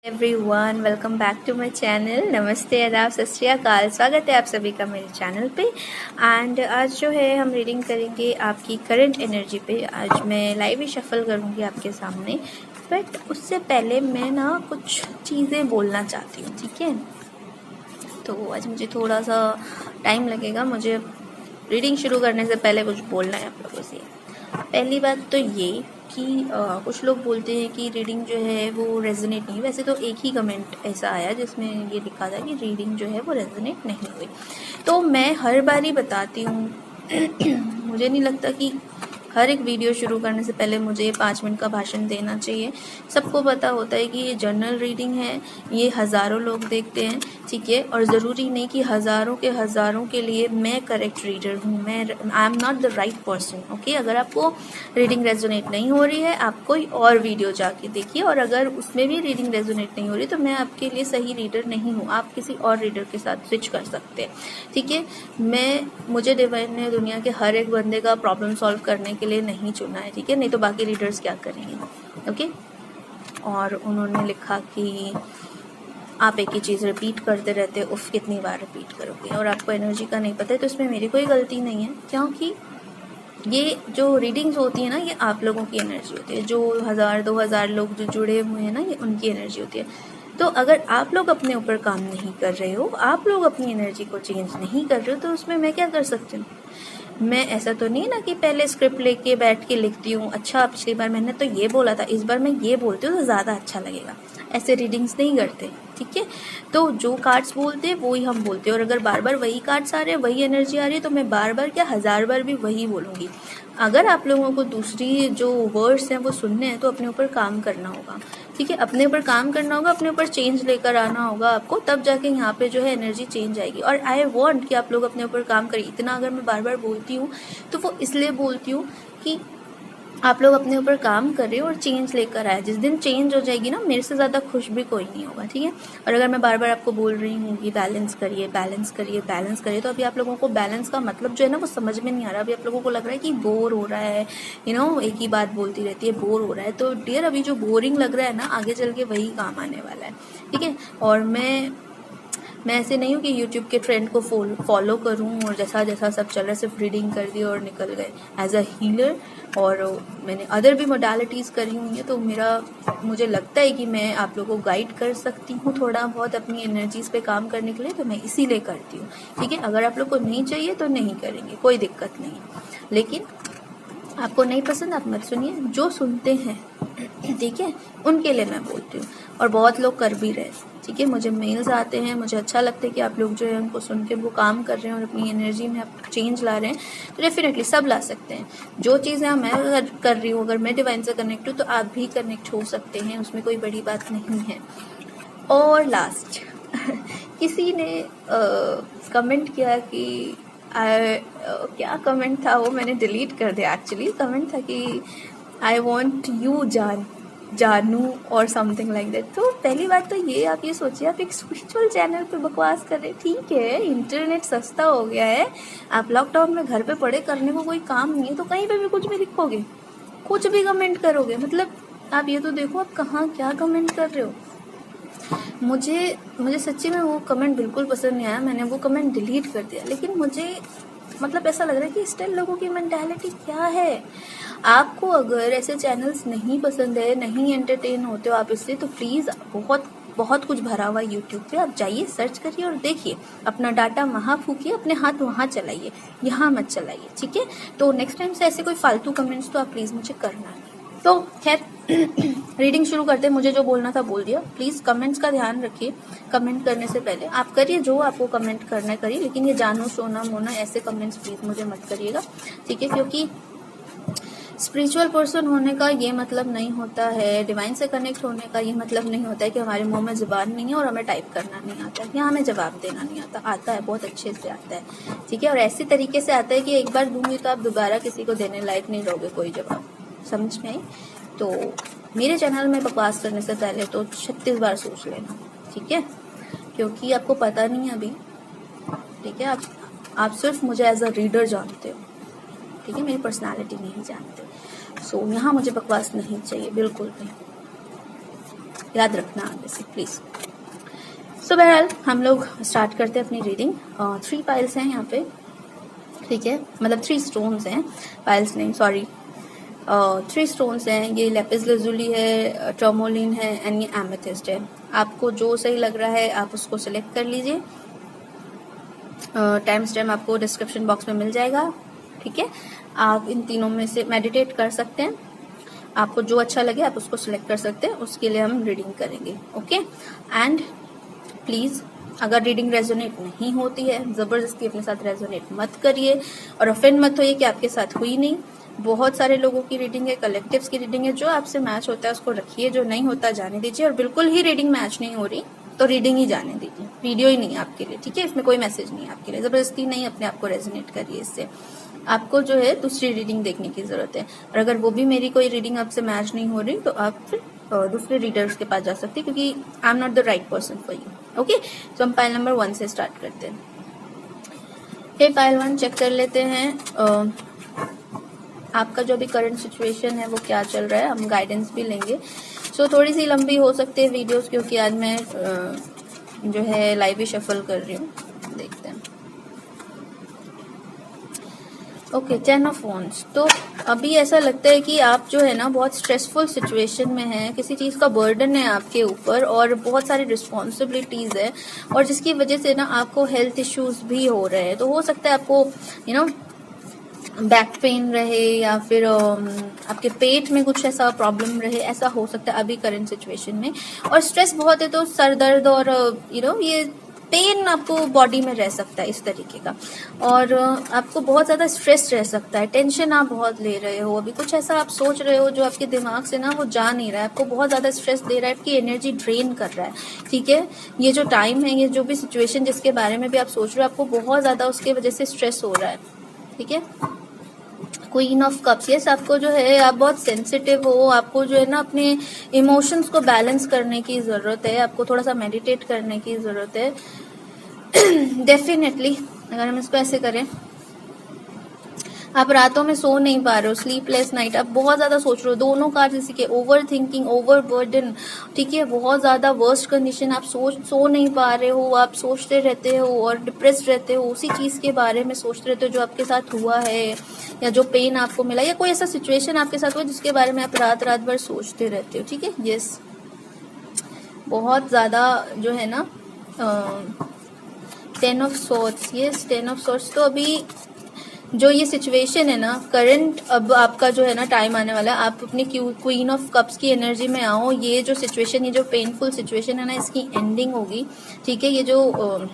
Everyone, welcome back to my channel. नमस्ते, आदाब, सत श्री अकाल। स्वागत है आप सभी का मेरे चैनल पे। एंड आज जो है हम रीडिंग करेंगे आपकी करंट एनर्जी पे। आज मैं लाइव ही शफल करूँगी आपके सामने, बट उससे पहले मैं ना कुछ चीज़ें बोलना चाहती हूँ, ठीक है। तो आज मुझे थोड़ा सा टाइम लगेगा, मुझे रीडिंग शुरू करने से पहले कुछ बोलना है आप लोगों से। पहली बात तो ये कि कुछ लोग बोलते हैं कि रीडिंग जो है वो रेजोनेट नहीं। वैसे तो एक ही कमेंट ऐसा आया जिसमें ये लिखा था कि रीडिंग जो है वो रेजोनेट नहीं हुई। तो मैं हर बार ही बताती हूँ मुझे नहीं लगता कि हर एक वीडियो शुरू करने से पहले मुझे 5 मिनट का भाषण देना चाहिए। सबको पता होता है कि ये जनरल रीडिंग है, ये हज़ारों लोग देखते हैं, ठीक है। और ज़रूरी नहीं कि हज़ारों के लिए मैं करेक्ट रीडर हूँ, I am not the right person, okay. अगर आपको रीडिंग रेजोनेट नहीं हो रही है, आप कोई और वीडियो जाके देखिए, और अगर उसमें भी रीडिंग रेजोनेट नहीं हो रही तो मैं आपके लिए सही रीडर नहीं हूँ। आप किसी और रीडर के साथ स्विच कर सकते हैं, ठीक है। मुझे डिवाइन ने दुनिया के हर एक बंदे का प्रॉब्लम सॉल्व करने के लिए नहीं चुना है, ठीक है। नहीं तो बाकी रीडर्स क्या करेंगे, ओके। और उन्होंने लिखा कि आप एक ही चीज़ रिपीट करते रहते, उफ कितनी बार रिपीट करोगे, और आपको एनर्जी का नहीं पता है। तो इसमें मेरी कोई गलती नहीं है, क्योंकि ये जो रीडिंग्स होती है ना, ये आप लोगों की एनर्जी होती है। जो 1000-2000 लोग जो जुड़े हुए हैं ना, ये उनकी एनर्जी होती है। तो अगर आप लोग अपने ऊपर काम नहीं कर रहे हो, आप लोग अपनी एनर्जी को चेंज नहीं कर रहे हो, तो उसमें मैं क्या कर सकती हूँ। मैं ऐसा तो नहीं ना कि पहले स्क्रिप्ट लेके बैठ के लिखती हूँ, अच्छा पिछली बार मैंने तो ये बोला था, इस बार मैं ये बोलती हूँ तो ज़्यादा अच्छा लगेगा। ऐसे रीडिंग्स नहीं करते, ठीक है। तो जो कार्ड्स बोलते हैं वो ही हम बोलते हैं, और अगर बार बार वही कार्ड्स आ रहे हैं, वही एनर्जी आ रही है, तो मैं बार बार क्या 1000 बार भी वही बोलूँगी। अगर आप लोगों को दूसरी जो वर्ड्स हैं वो सुनने हैं तो अपने ऊपर काम करना होगा, ठीक है। अपने ऊपर काम करना होगा, अपने ऊपर चेंज लेकर आना होगा आपको, तब जाके यहाँ पे जो है एनर्जी चेंज आएगी। और आई वांट कि आप लोग अपने ऊपर काम करिए। इतना अगर मैं बार बार बोलती हूँ तो वो इसलिए बोलती हूँ कि आप लोग अपने ऊपर काम कर रहे हो और चेंज लेकर आए। जिस दिन चेंज हो जाएगी ना, मेरे से ज़्यादा खुश भी कोई नहीं होगा, ठीक है। और अगर मैं बार बार आपको बोल रही हूँ कि बैलेंस करिए बैलेंस करिए बैलेंस करिए, तो अभी आप लोगों को बैलेंस का मतलब जो है ना वो समझ में नहीं आ रहा। अभी आप लोगों को लग रहा है कि बोर हो रहा है, एक ही बात बोलती रहती है, बोर हो रहा है। तो डियर, अभी जो बोरिंग लग रहा है ना, आगे चल के वही काम आने वाला है, ठीक है। और मैं ऐसे नहीं हूँ कि यूट्यूब के ट्रेंड को फॉलो करूँ और जैसा जैसा सब चल रहा है सिर्फ रीडिंग कर दी और निकल गए। एज अ हीलर, और मैंने अदर भी मोडालिटीज़ करी हुई हैं, तो मुझे लगता है कि मैं आप लोगों को गाइड कर सकती हूँ थोड़ा बहुत अपनी एनर्जीज़ पे काम करने के लिए, तो मैं इसीलिए करती हूँ, ठीक है। अगर आप लोग को नहीं चाहिए तो नहीं करेंगे, कोई दिक्कत नहीं है। लेकिन आपको नहीं पसंद, आप मत सुनिए। जो सुनते हैं, ठीक है, उनके लिए मैं बोलती हूँ, और बहुत लोग कर भी रहे, ठीक है। मुझे मेल्स आते हैं, मुझे अच्छा लगता है कि आप लोग जो है उनको सुन के वो काम कर रहे हैं और अपनी एनर्जी में आप चेंज ला रहे हैं। तो डेफिनेटली सब ला सकते हैं। जो चीज़ें मैं कर रही हूँ, अगर मैं डिवाइन से कनेक्ट हूँ तो आप भी कनेक्ट हो सकते हैं, उसमें कोई बड़ी बात नहीं है। और लास्ट किसी ने कमेंट किया कि क्या कमेंट था वो, मैंने डिलीट कर दिया। एक्चुअली कमेंट था कि आई वॉन्ट यू जानू और समथिंग लाइक दैट। तो पहली बात तो ये, आप ये सोचिए, आप एक स्पिरिचुअल चैनल पे बकवास कर रहे हैं, ठीक है। इंटरनेट सस्ता हो गया है, आप लॉकडाउन में घर पे पड़े, करने को कोई काम नहीं है, तो कहीं पे भी कुछ भी लिखोगे, कुछ भी कमेंट करोगे। मतलब आप ये तो देखो आप कहाँ क्या कमेंट कर रहे हो। मुझे सच्ची में वो कमेंट बिल्कुल पसंद नहीं आया, मैंने वो कमेंट डिलीट कर दिया। लेकिन मुझे मतलब ऐसा लग रहा है कि स्टिल लोगों की मेंटालिटी क्या है। आपको अगर ऐसे चैनल्स नहीं पसंद है, नहीं एंटरटेन होते हो आप इससे, तो प्लीज़ बहुत बहुत कुछ भरा हुआ यूट्यूब पे, आप जाइए, सर्च करिए और देखिए, अपना डाटा वहाँ फूकिए, अपने हाथ वहाँ चलाइए, यहाँ मत चलाइए, ठीक है। तो नेक्स्ट टाइम से ऐसे कोई फालतू कमेंट्स तो आप प्लीज़ मुझे करना नहीं। तो खैर रीडिंग शुरू करते, मुझे जो बोलना था बोल दिया। प्लीज़ कमेंट्स का ध्यान रखिए, कमेंट करने से पहले आप करिए जो आपको कमेंट करना है करिए, लेकिन ये जानू सोना मोना ऐसे कमेंट्स प्लीज़ मुझे मत करिएगा, ठीक है। क्योंकि स्पिरिचुअल पर्सन होने का ये मतलब नहीं होता है, डिवाइन से कनेक्ट होने का ये मतलब नहीं होता है कि हमारे मुंह में ज़ुबान नहीं है और हमें टाइप करना नहीं आता है, या हमें जवाब देना नहीं आता। आता है, बहुत अच्छे से आता है, ठीक है। और ऐसी तरीके से आता है कि एक बार दूंगी तो आप दोबारा किसी को देने लायक नहीं रहोगे कोई जवाब, समझ में आई। तो मेरे चैनल में बकवास करने से पहले तो 36 बार सोच लेना, ठीक है। क्योंकि आपको पता नहीं है अभी, ठीक है। आप सिर्फ मुझे एज अ रीडर जानते हो, ठीक है, मेरी पर्सनालिटी नहीं जानते। सो यहाँ मुझे बकवास नहीं चाहिए, बिल्कुल भी। याद रखना आगे से प्लीज़। सो बहरहाल हम लोग स्टार्ट करते हैं अपनी रीडिंग। 3 पाइल्स हैं यहाँ पे, ठीक है, मतलब 3 स्टोन्स हैं, पाइल्स नहीं, सॉरी, 3 स्टोन्स हैं। ये लेपिस लजुली है, टर्मोलिन है एंड ये एमेथिस्ट है। आपको जो सही लग रहा है आप उसको सिलेक्ट कर लीजिए। टाइम स्टैम्प आपको डिस्क्रिप्शन बॉक्स में मिल जाएगा, ठीक है। आप इन तीनों में से मेडिटेट कर सकते हैं, आपको जो अच्छा लगे आप उसको सिलेक्ट कर सकते हैं, उसके लिए हम रीडिंग करेंगे, ओके। एंड प्लीज़ अगर रीडिंग रेजोनेट नहीं होती है, ज़बरदस्ती अपने साथ रेजोनेट मत करिए और ऑफेंड मत होइए कि आपके साथ हुई नहीं। बहुत सारे लोगों की रीडिंग है, कलेक्टिव्स की रीडिंग है, जो आपसे मैच होता है उसको रखिए, जो नहीं होता जाने दीजिए। और बिल्कुल ही रीडिंग मैच नहीं हो रही तो रीडिंग ही जाने दीजिए, वीडियो ही नहीं आपके लिए, ठीक है। इसमें कोई मैसेज नहीं है आपके लिए, जबरदस्ती नहीं अपने आप को रेजोनेट करिए इससे। आपको जो है दूसरी रीडिंग देखने की जरूरत है, और अगर वो भी मेरी कोई रीडिंग आपसे मैच नहीं हो रही तो आप फिर दूसरे रीडर्स के पास जा सकते हैं, क्योंकि I am not the right person for you, okay. तो हम पाइल नंबर 1 से स्टार्ट करते हैं। पाइल 1 चेक कर लेते हैं आपका जो भी करंट सिचुएशन है वो क्या चल रहा है, हम गाइडेंस भी लेंगे। सो थोड़ी सी लंबी हो सकती है वीडियोस, क्योंकि आज मैं जो है लाइव ही शफल कर रही हूँ, देखते हैं। Okay, 10 of wands. तो अभी ऐसा लगता है कि आप जो है ना बहुत स्ट्रेसफुल सिचुएशन में हैं, किसी चीज़ का बर्डन है आपके ऊपर और बहुत सारी रिस्पॉन्सिबिलिटीज़ है, और जिसकी वजह से ना आपको हेल्थ इश्यूज भी हो रहे हैं। तो हो सकता है आपको बैक पेन रहे, या फिर आपके पेट में कुछ ऐसा प्रॉब्लम रहे, ऐसा हो सकता है अभी करंट सिचुएशन में। और स्ट्रेस बहुत है तो सर दर्द और ये पेन आपको बॉडी में रह सकता है इस तरीके का, और आपको बहुत ज़्यादा स्ट्रेस रह सकता है, टेंशन आप बहुत ले रहे हो, अभी कुछ ऐसा आप सोच रहे हो जो आपके दिमाग से ना वो जा नहीं रहा है, आपको बहुत ज़्यादा स्ट्रेस दे रहा है, आपकी एनर्जी ड्रेन कर रहा है, ठीक है। ये जो टाइम है, ये जो भी सिचुएशन जिसके बारे में भी आप सोच रहे हो, आपको बहुत ज़्यादा उसके वजह से स्ट्रेस हो रहा है, ठीक है। क्वीन ऑफ कप्स, यस, आपको जो है आप बहुत सेंसिटिव हो, आपको जो है ना अपने इमोशंस को बैलेंस करने की जरूरत है, आपको थोड़ा सा मेडिटेट करने की जरूरत है डेफिनेटली। अगर हम इसको ऐसे करें, आप रातों में सो नहीं पा रहे हो, स्लीपलेस नाइट, आप बहुत ज्यादा सोच रहे हो, दोनों कार्ड जैसे कि ओवर थिंकिंग, ओवर बर्डन, ठीक है, बहुत ज्यादा वर्स्ट कंडीशन, आप सो नहीं पा रहे हो, आप सोचते रहते हो और डिप्रेस्ड रहते हो, उसी चीज के बारे में सोचते रहते हो जो आपके साथ हुआ है, या जो पेन आपको मिला, या कोई ऐसा सिचुएशन आपके साथ हुआ जिसके बारे में आप रात रात भर सोचते रहते हो, ठीक है। यस, बहुत ज्यादा जो है ना 10 of swords, yes, 10 of swords. तो अभी जो ये सिचुएशन है ना करंट, अब आपका जो है ना टाइम आने वाला है, आप अपनी क्वीन ऑफ कप्स की एनर्जी में आओ। ये जो सिचुएशन, ये जो पेनफुल सिचुएशन है ना, इसकी एंडिंग होगी, ठीक है। ये जो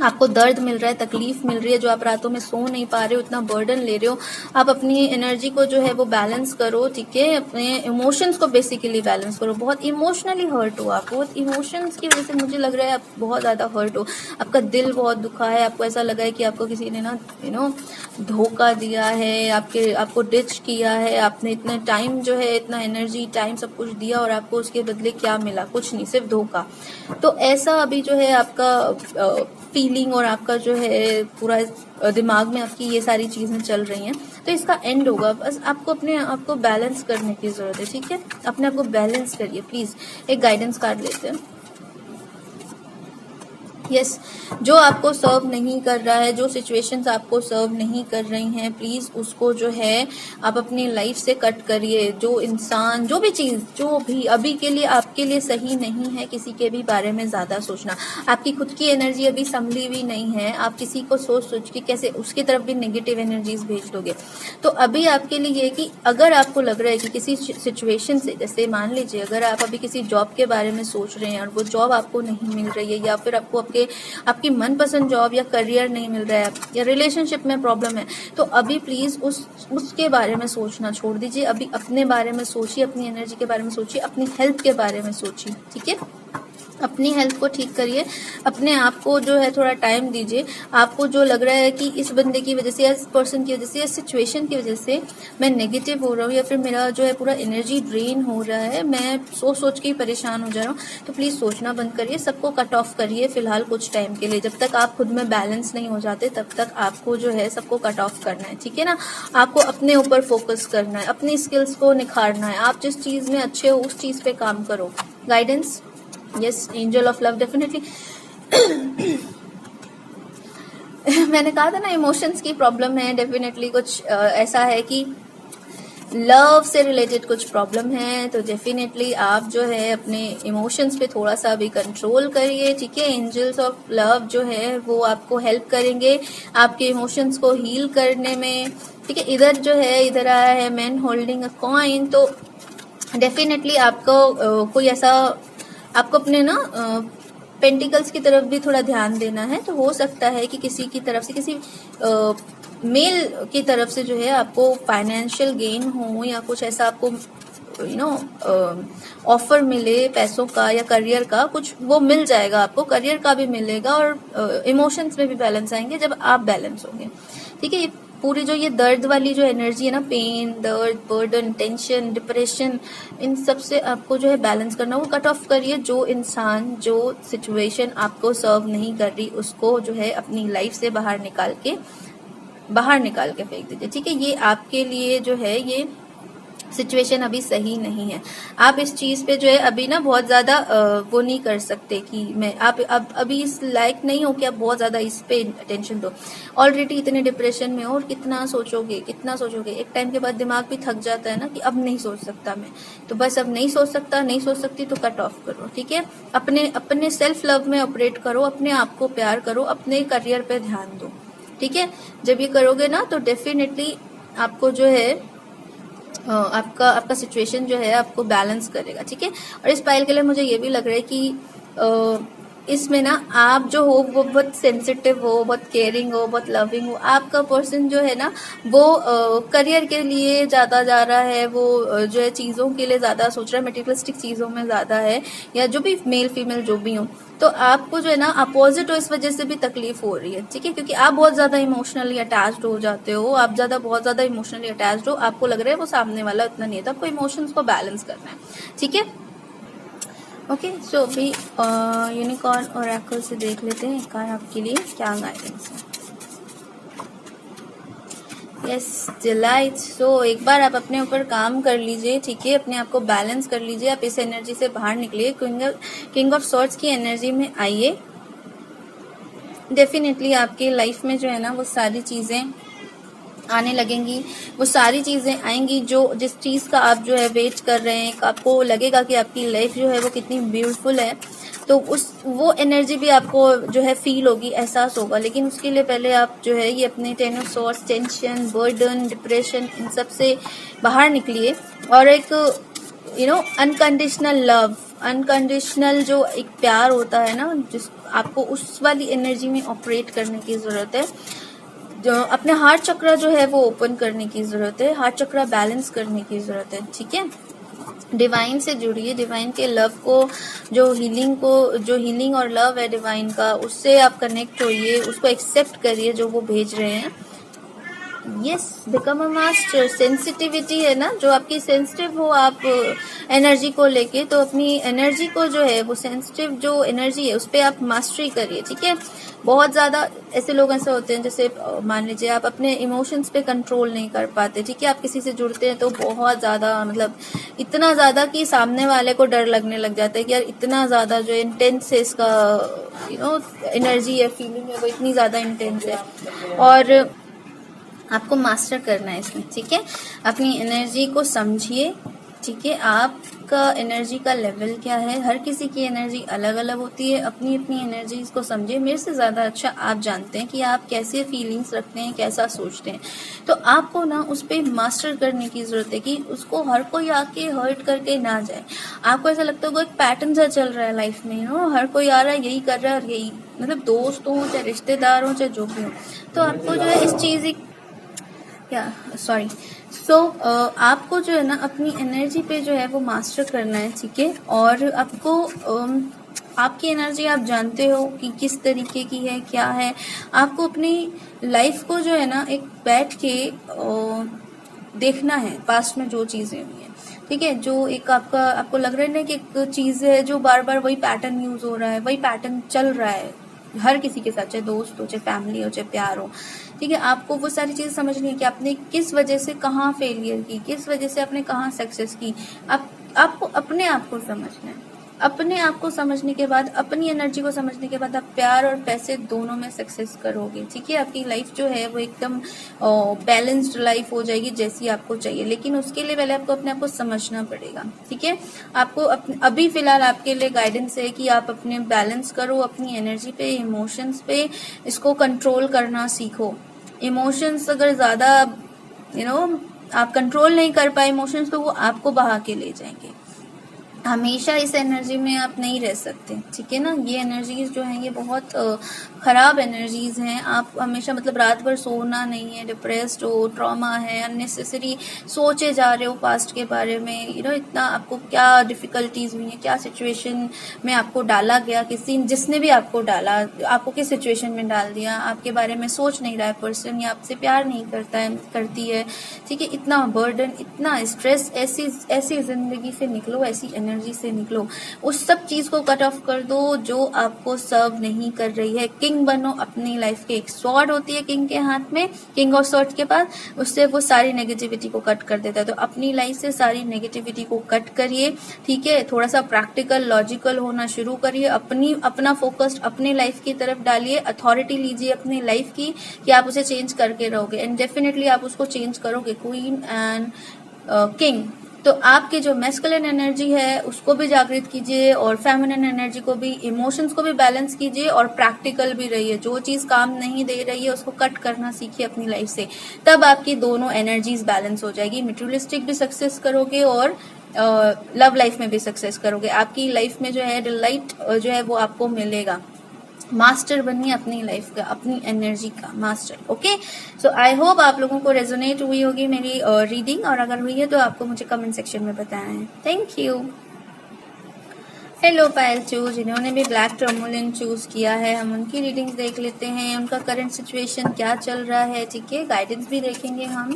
आपको दर्द मिल रहा है, तकलीफ मिल रही है, जो आप रातों में सो नहीं पा रहे हो, इतना बर्डन ले रहे हो, आप अपनी एनर्जी को जो है वो बैलेंस करो, ठीक है। अपने इमोशंस को बेसिकली बैलेंस करो। बहुत इमोशनली हर्ट हो आप, बहुत इमोशंस की वजह से मुझे लग रहा है आप बहुत ज्यादा हर्ट हो, आपका दिल बहुत दुखा है, आपको ऐसा लगा है कि आपको किसी ने ना धोखा दिया है, आपको डिच किया है, आपने इतना टाइम जो है, इतना एनर्जी, टाइम, सब कुछ दिया और आपको उसके बदले क्या मिला, कुछ नहीं, सिर्फ धोखा। तो ऐसा अभी जो है आपका फीलिंग और आपका जो है पूरा दिमाग में आपकी ये सारी चीजें चल रही हैं, तो इसका एंड होगा। बस आपको अपने आप को बैलेंस करने की जरूरत है, ठीक है। अपने आप को बैलेंस करिए प्लीज। एक गाइडेंस कार्ड लेते हैं। यस, जो आपको सर्व नहीं कर रहा है, जो सिचुएशंस आपको सर्व नहीं कर रही हैं, प्लीज उसको जो है आप अपनी लाइफ से कट करिए। जो इंसान, जो भी चीज, जो भी अभी के लिए आपके लिए सही नहीं है, किसी के भी बारे में ज्यादा सोचना, आपकी खुद की एनर्जी अभी संभली हुई नहीं है, आप किसी को सोच सोच के कैसे उसकी तरफ भी नेगेटिव एनर्जीज भेज दोगे। तो अभी आपके लिए ये कि अगर आपको लग रहा है कि किसी सिचुएशन से, जैसे मान लीजिए अगर आप अभी किसी जॉब के बारे में सोच रहे हैं और वो जॉब आपको नहीं मिल रही है, या फिर आपको आपकी मनपसंद जॉब या करियर नहीं मिल रहा है, या रिलेशनशिप में प्रॉब्लम है, तो अभी प्लीज उसके बारे में सोचना छोड़ दीजिए। अभी अपने बारे में सोचिए, अपनी एनर्जी के बारे में सोचिए, अपनी हेल्थ के बारे में सोचिए, ठीक है। अपनी हेल्थ को ठीक करिए, अपने आप को जो है थोड़ा टाइम दीजिए। आपको जो लग रहा है कि इस बंदे की वजह से, या इस पर्सन की वजह से, या सिचुएशन की वजह से मैं नेगेटिव हो रहा हूँ, या फिर मेरा जो है पूरा एनर्जी ड्रेन हो रहा है, मैं सोच के ही परेशान हो जा रहा हूँ, तो प्लीज सोचना बंद करिए, सबको कट ऑफ करिए फिलहाल कुछ टाइम के लिए। जब तक आप खुद में बैलेंस नहीं हो जाते तब तक आपको जो है सबको कट ऑफ करना है, ठीक है ना। आपको अपने ऊपर फोकस करना है, अपनी स्किल्स को निखारना है, आप जिस चीज में अच्छे हो उस चीज पे काम करो, guidance, yes, angel of love definitely. मैंने कहा था ना इमोशंस की प्रॉब्लम है, डेफिनेटली कुछ ऐसा है कि लव से रिलेटेड कुछ प्रॉब्लम है, तो डेफिनेटली आप जो है अपने इमोशंस पे थोड़ा सा भी कंट्रोल करिए, ठीक है। एंजल्स ऑफ लव जो है वो आपको हेल्प करेंगे आपके इमोशंस को हील करने में, ठीक है। इधर जो है, इधर आया है मैन होल्डिंग अ कॉइन, तो डेफिनेटली आपको कोई ऐसा, आपको अपने ना पेंटिकल्स की तरफ भी थोड़ा ध्यान देना है। तो हो सकता है कि किसी की तरफ से, किसी मेल की तरफ से जो है आपको फाइनेंशियल गेन हो, या कुछ ऐसा आपको ऑफर मिले पैसों का या करियर का, कुछ वो मिल जाएगा आपको, करियर का भी मिलेगा और इमोशंस में भी बैलेंस आएंगे जब आप बैलेंस होंगे, ठीक है। पूरी जो ये दर्द वाली जो एनर्जी है ना, पेन, दर्द, बर्डन, टेंशन, डिप्रेशन, इन सब से आपको जो है बैलेंस करना, वो कट ऑफ करिए। जो इंसान, जो सिचुएशन आपको सर्व नहीं कर रही, उसको जो है अपनी लाइफ से बाहर निकाल के फेंक दीजिए, ठीक है। ये आपके लिए जो है ये सिचुएशन अभी सही नहीं है। आप इस चीज पे जो है अभी ना बहुत ज्यादा वो नहीं कर सकते कि मैं आप अभी इस लायक नहीं हो कि आप बहुत ज्यादा इस पे अटेंशन दो। ऑलरेडी इतने डिप्रेशन में हो, और कितना सोचोगे। एक टाइम के बाद दिमाग भी थक जाता है ना कि अब नहीं सोच सकता मैं, तो बस अब नहीं सोच सकती तो कट ऑफ करो, ठीक है। अपने सेल्फ लव में ऑपरेट करो, अपने आप को प्यार करो, अपने करियर पे ध्यान दो, ठीक है। जब ये करोगे ना तो डेफिनेटली आपको जो है आपका सिचुएशन जो है आपको बैलेंस करेगा, ठीक है। और इस पाइल के लिए मुझे ये भी लग रहा है कि इसमें ना आप जो हो वो बहुत सेंसिटिव हो, बहुत केयरिंग हो, बहुत लविंग हो। आपका पर्सन जो है ना वो करियर के लिए ज्यादा जा रहा है, वो जो है चीजों के लिए ज्यादा सोच रहा है, मटेरियलिस्टिक चीजों में ज्यादा है, या जो भी मेल फीमेल जो भी हो। तो आपको जो है ना अपोजिट हो, इस वजह से भी तकलीफ हो रही है, ठीक है। क्योंकि आप बहुत ज्यादा इमोशनली अटैच्ड हो जाते हो, आप बहुत ज्यादा इमोशनली अटैच्ड हो, आपको लग रहा है वो सामने वाला उतना नहीं है, तो आपको इमोशंस को बैलेंस करना है, ठीक है। ओके, सो अभी यूनिकॉर्न ओरेकल से देख लेते हैं कार आपके लिए क्या गाइडेंस है। Yes, delight. सो एक बार आप अपने ऊपर काम कर लीजिए, ठीक है, अपने आप को बैलेंस कर लीजिए, आप इस एनर्जी से बाहर निकलिए, किंग ऑफ सॉर्ड्स की एनर्जी में आइए। डेफिनेटली आपकी लाइफ में जो है ना वो सारी चीजें आने लगेंगी, वो सारी चीजें आएंगी जो जिस चीज का आप जो है वेट कर रहे हैं। आपको लगेगा कि आपकी लाइफ जो है वो कितनी ब्यूटीफुल है, तो वो एनर्जी भी आपको जो है फील होगी, एहसास होगा। लेकिन उसके लिए पहले आप जो है ये अपने 10 of swords, tension, burden, depression, इन सब से बाहर निकलिए, और एक अनकंडीशनल लव, अनकंडीशनल जो एक प्यार होता है ना, जिस आपको उस वाली एनर्जी में ऑपरेट करने की जरूरत है। जो अपने हार्ट चक्र जो है वो ओपन करने की जरूरत है, हार्ट चक्र बैलेंस करने की जरूरत है, ठीक है। डिवाइन से जुड़िए, डिवाइन के लव को, जो हीलिंग और लव है डिवाइन का, उससे आप कनेक्ट होइए, उसको एक्सेप्ट करिए जो वो भेज रहे हैं। Yes, become a master. Sensitivity है ना, जो आपकी सेंसिटिव हो आप एनर्जी को लेके, तो अपनी एनर्जी को जो है वो सेंसिटिव जो एनर्जी है उस पर आप मास्टरी करिए, ठीक है। बहुत ज्यादा ऐसे लोग ऐसे होते हैं, जैसे मान लीजिए आप अपने इमोशंस पे कंट्रोल नहीं कर पाते, ठीक है। आप किसी से जुड़ते हैं तो बहुत ज्यादा, मतलब इतना ज्यादा कि सामने वाले को डर लगने लग जाता है कि यार इतना ज्यादा जो इंटेंस है इसका एनर्जी है, फीलिंग है, वो इतनी ज्यादा इंटेंस है, और आपको मास्टर करना है इसमें, ठीक है। अपनी एनर्जी को समझिए, ठीक है। आपका एनर्जी का लेवल क्या है, हर किसी की एनर्जी अलग अलग होती है, अपनी अपनी एनर्जी को समझिए। मेरे से ज्यादा अच्छा आप जानते हैं कि आप कैसे फीलिंग्स रखते हैं, कैसा सोचते हैं, तो आपको ना उस पर मास्टर करने की जरूरत है कि उसको हर कोई आके हर्ट करके ना जाए। आपको ऐसा लगता होगा एक पैटर्न सा चल रहा है लाइफ में, हर कोई आ रहा है, यही कर रहा है, और यही, मतलब दोस्त हो चाहे रिश्तेदार हो चाहे जो भी हो, तो आपको जो है इस चीज आपको जो है ना अपनी एनर्जी पे जो है वो मास्टर करना है, ठीक है। और आपको आपकी एनर्जी आप जानते हो कि किस तरीके की है, क्या है। आपको अपनी लाइफ को जो है ना एक बैठ के देखना है, पास्ट में जो चीजें हुई हैं, ठीक है। जो एक आपको लग रहा है ना कि एक चीज है जो बार बार वही पैटर्न यूज हो रहा है, वही पैटर्न चल रहा है हर किसी के साथ, चाहे दोस्त हो, चाहे फैमिली हो, चाहे प्यार हो, ठीक है। आपको वो सारी चीजें समझनी है कि आपने किस वजह से कहाँ फेलियर की, किस वजह से आपने कहाँ सक्सेस की। आपको अपने आप को समझना है, अपने आप को समझने के बाद, अपनी एनर्जी को समझने के बाद, आप प्यार और पैसे दोनों में सक्सेस करोगे। ठीक है, आपकी लाइफ जो है वो एकदम बैलेंस्ड लाइफ हो जाएगी जैसी आपको चाहिए। लेकिन उसके लिए पहले आपको अपने आप को समझना पड़ेगा। ठीक है, आपको अभी फिलहाल आपके लिए गाइडेंस है कि आप अपने बैलेंस करो अपनी एनर्जी पे, इमोशंस पे, इसको कंट्रोल करना सीखो। इमोशंस अगर ज्यादा आप कंट्रोल नहीं कर पाए इमोशंस, तो वो आपको बहा के ले जाएंगे। हमेशा इस एनर्जी में आप नहीं रह सकते। ठीक है ना, ये एनर्जीज जो हैं ये बहुत खराब एनर्जीज हैं। आप हमेशा मतलब रात भर सोना नहीं है, डिप्रेस्ड हो, ट्रॉमा है, अननेसेसरी सोचे जा रहे हो पास्ट के बारे में। इतना आपको क्या डिफिकल्टीज हुई है, क्या सिचुएशन में आपको डाला गया, जिसने भी आपको डाला, आपको किस सिचुएशन में डाल दिया, आपके बारे में सोच नहीं रहा है पर्सन, या आपसे प्यार नहीं करती है। ठीक है, इतना बर्डन, इतना स्ट्रेस, ऐसी जिंदगी से निकलो, ऐसी एनर्जी से निकलो। उस सब चीज को कट ऑफ कर दो जो आपको सर्व नहीं कर रही है। किंग बनो अपनी लाइफ के। एक स्वॉर्ड होती है किंग के हाथ में, किंग ऑफ स्वॉर्ड्स के पास, उससे वो सारी नेगेटिविटी को कट कर देता है। तो अपनी लाइफ से सारी नेगेटिविटी को कट करिए। ठीक है, थोड़ा सा प्रैक्टिकल, लॉजिकल होना शुरू करिए। अपना फोकस अपनी लाइफ की तरफ डालिए। अथॉरिटी लीजिए अपनी लाइफ की कि आप उसे चेंज करके रहोगे, एंड डेफिनेटली आप उसको चेंज करोगे। क्वीन एंड किंग, तो आपकी जो मैस्कुलिन एनर्जी है उसको भी जागृत कीजिए, और फेमिनिन एनर्जी को भी, इमोशंस को भी बैलेंस कीजिए, और प्रैक्टिकल भी रहिए। जो चीज काम नहीं दे रही है उसको कट करना सीखिए अपनी लाइफ से। तब आपकी दोनों एनर्जीज बैलेंस हो जाएगी। मटेरियलिस्टिक भी सक्सेस करोगे और लव लाइफ में भी सक्सेस करोगे। आपकी लाइफ में जो है डिलाइट जो है वो आपको मिलेगा। मास्टर बनिए अपनी लाइफ का, अपनी एनर्जी का master. Okay, so I hope आप लोगों को रेजोनेट हुई होगी मेरी रीडिंग, और अगर हुई है तो आपको मुझे कमेंट सेक्शन में बताना है। Thank you. Hello Payal choose, जिन्होंने भी ब्लैक टर्मोलिन चूज किया है, हम उनकी रीडिंग्स देख लेते हैं। उनका करंट सिचुएशन क्या चल रहा है। ठीक है, गाइडेंस भी देखेंगे हम।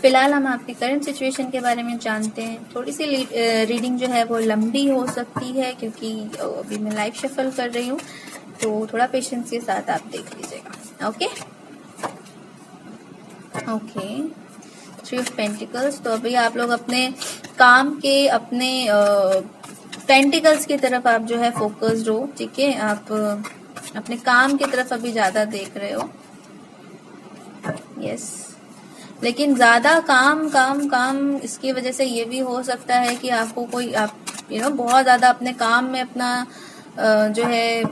फिलहाल हम आपके करंट सिचुएशन के बारे में जानते हैं। थोड़ी सी रीडिंग जो है वो लंबी हो सकती है क्योंकि अभी मैं लाइव शफल कर रही हूँ, तो थोड़ा पेशेंस के साथ आप देख लीजिएगा। Okay okay, 3 of pentacles. तो अभी आप लोग अपने काम के, अपने पेंटिकल्स की तरफ आप जो है फोकस्ड हो। ठीक है, आप अपने काम की तरफ अभी ज्यादा देख रहे हो। यस, लेकिन ज्यादा काम काम काम, इसकी वजह से ये भी हो सकता है कि आपको कोई बहुत ज्यादा अपने काम में अपना जो है